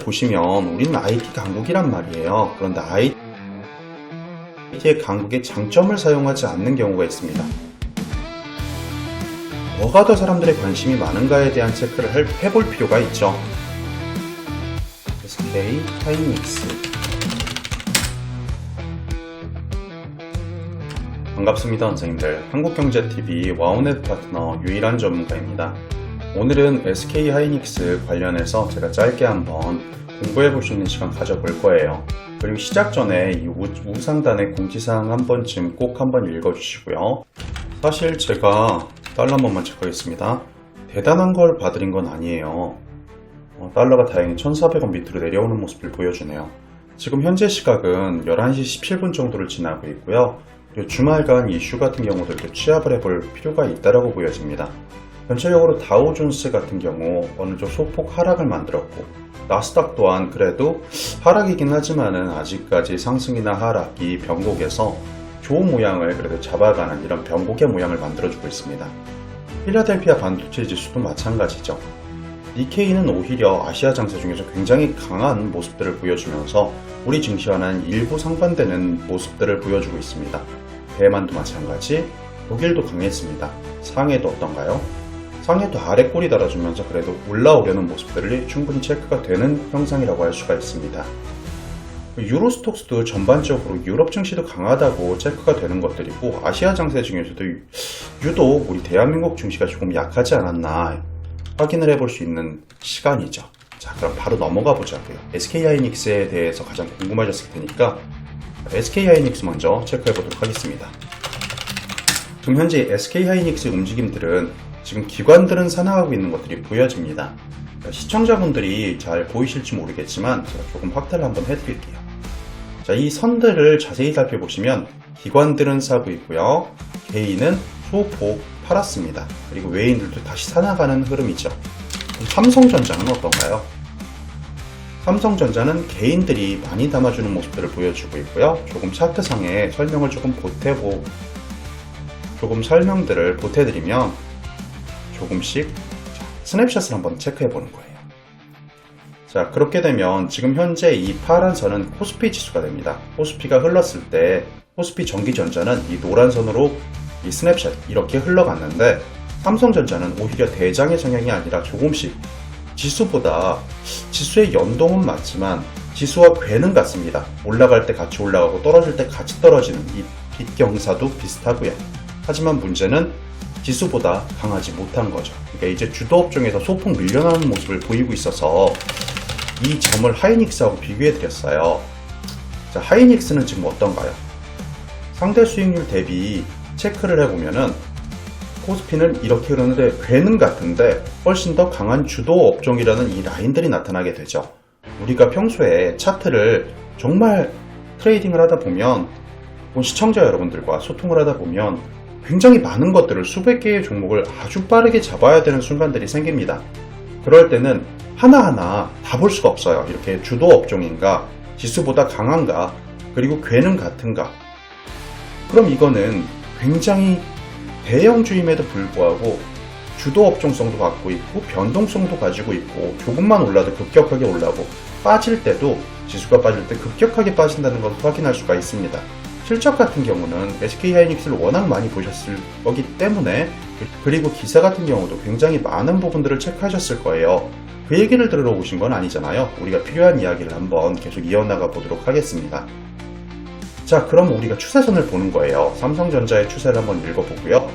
보시면 우리는 IT 강국이란 말이에요. 그런데 IT의 강국의 장점을 사용하지 않는 경우가 있습니다. 뭐가 더 사람들의 관심이 많은가에 대한 체크를 해볼 필요가 있죠. SK 하이닉스. 반갑습니다, 선생님들. 한국경제TV 와우넷 파트너 유일한 전문가입니다. 오늘은 SK 하이닉스 관련해서 제가 짧게 한번 공부해 볼 수 있는 시간 가져볼 거예요. 그리고 시작 전에 이 우상단의 공지사항 한 번쯤 꼭 한번 읽어주시고요. 사실 제가 달러 한 번만 체크하겠습니다. 대단한 걸 봐드린 건 아니에요. 달러가 다행히 1,400원 밑으로 내려오는 모습을 보여주네요. 지금 현재 시각은 11시 17분 정도를 지나고 있고요. 주말간 이슈 같은 경우들도 취합을 해볼 필요가 있다고 보여집니다. 전체적으로 다우존스 같은 경우 어느 정도 소폭 하락을 만들었고, 나스닥 또한 그래도 하락이긴 하지만은 아직까지 상승이나 하락이 변곡에서 좋은 모양을 그래도 잡아가는 이런 변곡의 모양을 만들어주고 있습니다. 필라델피아 반도체 지수도 마찬가지죠. 니케이는 오히려 아시아 장세 중에서 굉장히 강한 모습들을 보여주면서 우리 증시와는 일부 상반되는 모습들을 보여주고 있습니다. 대만도 마찬가지, 독일도 강했습니다. 상해도 어떤가요? 상해도 아래 꼬리 달아주면서 그래도 올라오려는 모습들이 충분히 체크가 되는 형상이라고 할 수가 있습니다. 유로스톡스도 전반적으로 유럽 증시도 강하다고 체크가 되는 것들이고, 아시아 장세 중에서도 유독 우리 대한민국 증시가 조금 약하지 않았나 확인을 해볼 수 있는 시간이죠. 자, 그럼 바로 넘어가 보자고요. SK하이닉스에 대해서 가장 궁금하셨을 테니까 SK하이닉스 먼저 체크해 보도록 하겠습니다. 지금 현재 SK하이닉스 움직임들은 지금 기관들은 산화하고 있는 것들이 보여집니다. 시청자분들이 잘 보이실지 모르겠지만 제가 조금 확대를 한번 해드릴게요. 자, 이 선들을 자세히 살펴보시면 기관들은 사고 있고요. 개인은 소폭 팔았습니다. 그리고 외인들도 다시 산화가는 흐름이죠. 그럼 삼성전자는 어떤가요? 삼성전자는 개인들이 많이 담아주는 모습들을 보여주고 있고요. 조금 차트상에 설명을 조금 설명들을 보태드리면 조금씩 스냅샷을 한번 체크해 보는 거예요. 자, 그렇게 되면 지금 현재 이 파란 선은 코스피 지수가 됩니다. 코스피가 흘렀을 때 코스피 전기전자는 이 노란 선으로 이 스냅샷 이렇게 흘러갔는데, 삼성전자는 오히려 대장의 성향이 아니라 조금씩 지수의 연동은 맞지만 지수와 궤는 같습니다. 올라갈 때 같이 올라가고 떨어질 때 같이 떨어지는 이 빛경사도 비슷하고요. 하지만 문제는 지수보다 강하지 못한 거죠. 그러니까 이제 주도업종에서 소폭 밀려나는 모습을 보이고 있어서 이 점을 하이닉스하고 비교해 드렸어요. 자, 하이닉스는 지금 어떤가요? 상대 수익률 대비 체크를 해보면은 코스피는 이렇게 흐르는데 궤는 같은데 훨씬 더 강한 주도업종이라는 이 라인들이 나타나게 되죠. 우리가 평소에 차트를 정말 트레이딩을 하다 보면, 시청자 여러분들과 소통을 하다 보면 굉장히 많은 것들을, 수백 개의 종목을 아주 빠르게 잡아야 되는 순간들이 생깁니다. 그럴 때는 하나하나 다 볼 수가 없어요. 이렇게 주도 업종인가, 지수보다 강한가, 그리고 궤는 같은가. 그럼 이거는 굉장히 대형주임에도 불구하고 주도 업종성도 갖고 있고 변동성도 가지고 있고, 조금만 올라도 급격하게 올라고, 빠질 때도 지수가 빠질 때 급격하게 빠진다는 것을 확인할 수가 있습니다. 실적 같은 경우는 SK하이닉스를 워낙 많이 보셨을 거기 때문에, 그리고 기사 같은 경우도 굉장히 많은 부분들을 체크하셨을 거예요. 그 얘기를 들으러 오신 건 아니잖아요. 우리가 필요한 이야기를 한번 계속 이어나가 보도록 하겠습니다. 자, 그럼 우리가 추세선을 보는 거예요. 삼성전자의 추세를 한번 읽어보고요.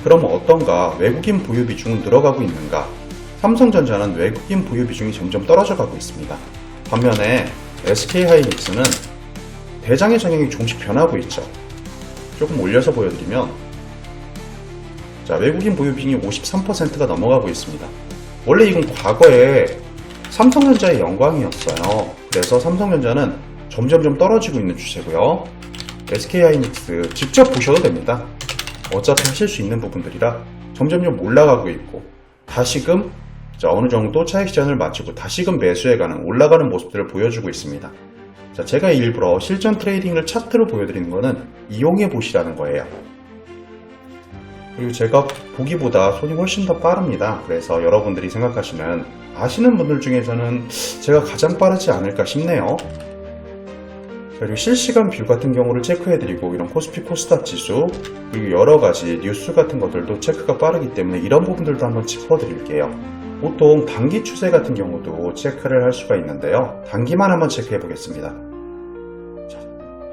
그럼 어떤가? 외국인 보유 비중은 늘어가고 있는가? 삼성전자는 외국인 보유 비중이 점점 떨어져 가고 있습니다. 반면에 SK하이닉스는 대장의 성향이 조금씩 변하고 있죠. 조금 올려서 보여드리면, 자, 외국인 보유 비중이 53%가 넘어가고 있습니다. 원래 이건 과거에 삼성전자의 영광이었어요. 그래서 삼성전자는 점점점 떨어지고 있는 추세고요. SK하이닉스 직접 보셔도 됩니다. 어차피 하실 수 있는 부분들이라 점점점 올라가고 있고, 다시금 어느 정도 차익 시간을 마치고 다시금 매수해가는, 올라가는 모습들을 보여주고 있습니다. 자, 제가 일부러 실전 트레이딩을 차트로 보여드리는 거는 이용해 보시라는 거예요. 그리고 제가 보기보다 손이 훨씬 더 빠릅니다. 그래서 여러분들이 생각하시는 아시는 분들 중에서는 제가 가장 빠르지 않을까 싶네요. 그리고 실시간 뷰 같은 경우를 체크해드리고 이런 코스피 코스닥 지수 그리고 여러가지 뉴스 같은 것들도 체크가 빠르기 때문에 이런 부분들도 한번 짚어드릴게요. 보통 단기 추세 같은 경우도 체크를 할 수가 있는데요. 단기만 한번 체크해 보겠습니다. 자,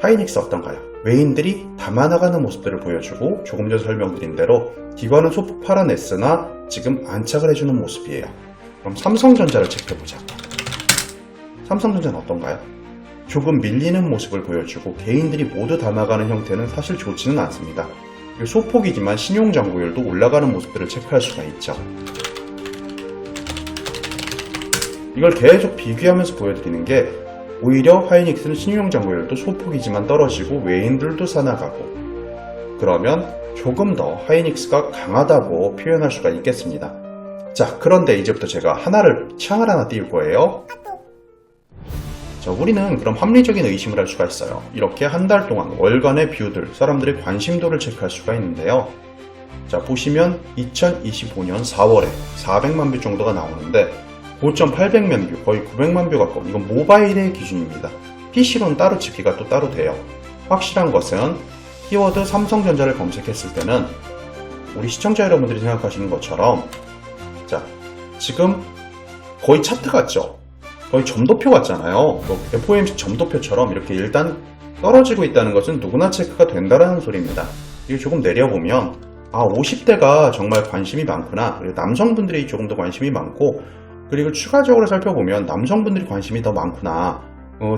하이닉스 어떤가요? 외인들이 담아나가는 모습들을 보여주고 조금 전 설명드린 대로 기관은 소폭 팔아냈으나 지금 안착을 해주는 모습이에요. 그럼 삼성전자를 체크해보자. 삼성전자는 어떤가요? 조금 밀리는 모습을 보여주고 개인들이 모두 담아가는 형태는 사실 좋지는 않습니다. 소폭이지만 신용장고율도 올라가는 모습들을 체크할 수가 있죠. 이걸 계속 비교하면서 보여드리는 게 오히려 하이닉스는 신용장고율도 소폭이지만 떨어지고 외인들도 사나가고 그러면 조금 더 하이닉스가 강하다고 표현할 수가 있겠습니다. 자, 그런데 이제부터 제가 창을 하나 띄울 거예요. 자, 우리는 그럼 합리적인 의심을 할 수가 있어요. 이렇게 한 달 동안 월간의 뷰들, 사람들의 관심도를 체크할 수가 있는데요. 자, 보시면 2025년 4월에 400만 뷰 정도가 나오는데 고점 800만 뷰, 거의 900만 뷰 가까운 이건 모바일의 기준입니다. PC로는 따로 집기가 또 따로 돼요. 확실한 것은 키워드 삼성전자를 검색했을 때는 우리 시청자 여러분들이 생각하시는 것처럼 자, 지금 거의 차트 같죠? 거의 점도표 같잖아요. FOMC 점도표처럼 이렇게 일단 떨어지고 있다는 것은 누구나 체크가 된다는 소리입니다. 이거 조금 내려보면 50대가 정말 관심이 많구나. 그리고 남성분들이 조금 더 관심이 많고 그리고 추가적으로 살펴보면 남성분들이 관심이 더 많구나.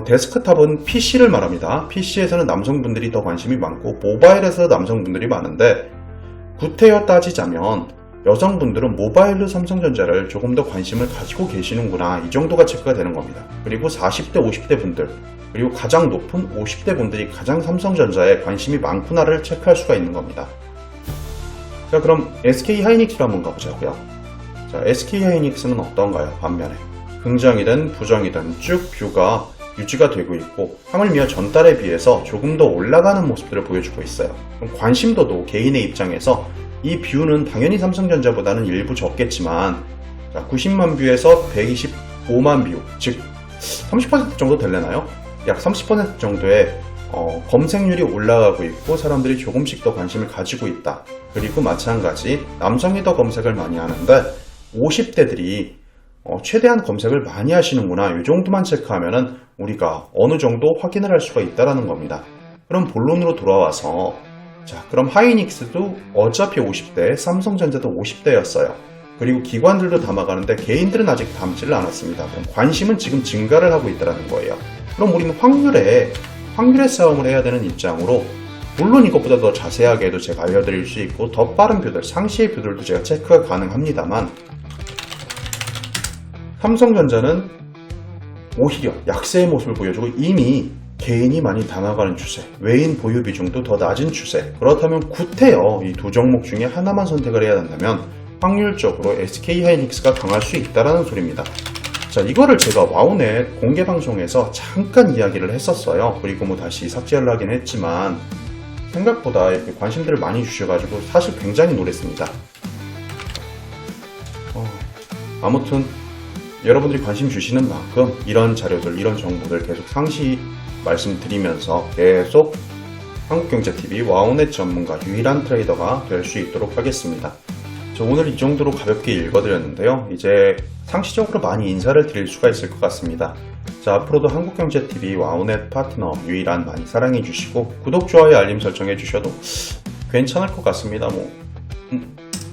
데스크탑은 PC를 말합니다. PC에서는 남성분들이 더 관심이 많고 모바일에서 남성분들이 많은데 구태여 따지자면 여성분들은 모바일로 삼성전자를 조금 더 관심을 가지고 계시는구나. 이 정도가 체크가 되는 겁니다. 그리고 40대, 50대 분들 그리고 가장 높은 50대 분들이 가장 삼성전자에 관심이 많구나를 체크할 수가 있는 겁니다. 자, 그럼 SK 하이닉스로 한번 가보자고요. 자, SK 하이닉스는 어떤가요? 반면에 긍정이든 부정이든 쭉 뷰가 유지가 되고 있고 하물며 전달에 비해서 조금 더 올라가는 모습들을 보여주고 있어요. 그럼 관심도도 개인의 입장에서 이 뷰는 당연히 삼성전자보다는 일부 적겠지만 90만 뷰에서 125만 뷰, 즉 30% 정도 되려나요? 약 30% 정도의 검색률이 올라가고 있고 사람들이 조금씩 더 관심을 가지고 있다. 그리고 마찬가지 남성이 더 검색을 많이 하는데 50대들이 최대한 검색을 많이 하시는구나. 이 정도만 체크하면은 우리가 어느 정도 확인을 할 수가 있다는 겁니다. 그럼 본론으로 돌아와서 자, 그럼 하이닉스도 어차피 50대, 삼성전자도 50대였어요. 그리고 기관들도 담아가는데 개인들은 아직 담지를 않았습니다. 그럼 관심은 지금 증가를 하고 있다는 거예요. 그럼 우리는 확률의 싸움을 해야 되는 입장으로 물론 이것보다 더 자세하게도 제가 알려드릴 수 있고 더 빠른 뷰들, 상시의 뷰들도 제가 체크가 가능합니다만 삼성전자는 오히려 약세의 모습을 보여주고 이미 개인이 많이 담아가는 추세, 외인 보유 비중도 더 낮은 추세. 그렇다면 구태여 이 두 종목 중에 하나만 선택을 해야 된다면 확률적으로 SK 하이닉스가 강할 수 있다는 소리입니다. 자, 이거를 제가 와우넷 공개 방송에서 잠깐 이야기를 했었어요. 그리고 다시 삭제를 하긴 했지만 생각보다 이렇게 관심들을 많이 주셔가지고 사실 굉장히 놀랐습니다. 아무튼 여러분들이 관심 주시는 만큼 이런 자료들, 이런 정보들 계속 상시 말씀드리면서 계속 한국경제TV 와우넷 전문가 유일한 트레이더가 될 수 있도록 하겠습니다. 저 오늘 이 정도로 가볍게 읽어드렸는데요. 이제 상시적으로 많이 인사를 드릴 수가 있을 것 같습니다. 자, 앞으로도 한국경제TV 와우넷 파트너 유일한 많이 사랑해 주시고 구독, 좋아요, 알림 설정해 주셔도 괜찮을 것 같습니다.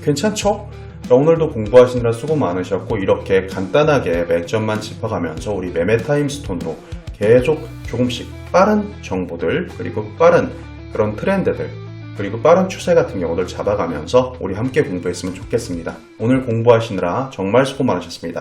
괜찮죠? 자, 오늘도 공부하시느라 수고 많으셨고 이렇게 간단하게 맥점만 짚어가면서 우리 매매 타임스톤으로 계속 조금씩 빠른 정보들 그리고 빠른 그런 트렌드들 그리고 빠른 추세 같은 경우를 잡아가면서 우리 함께 공부했으면 좋겠습니다. 오늘 공부하시느라 정말 수고 많으셨습니다.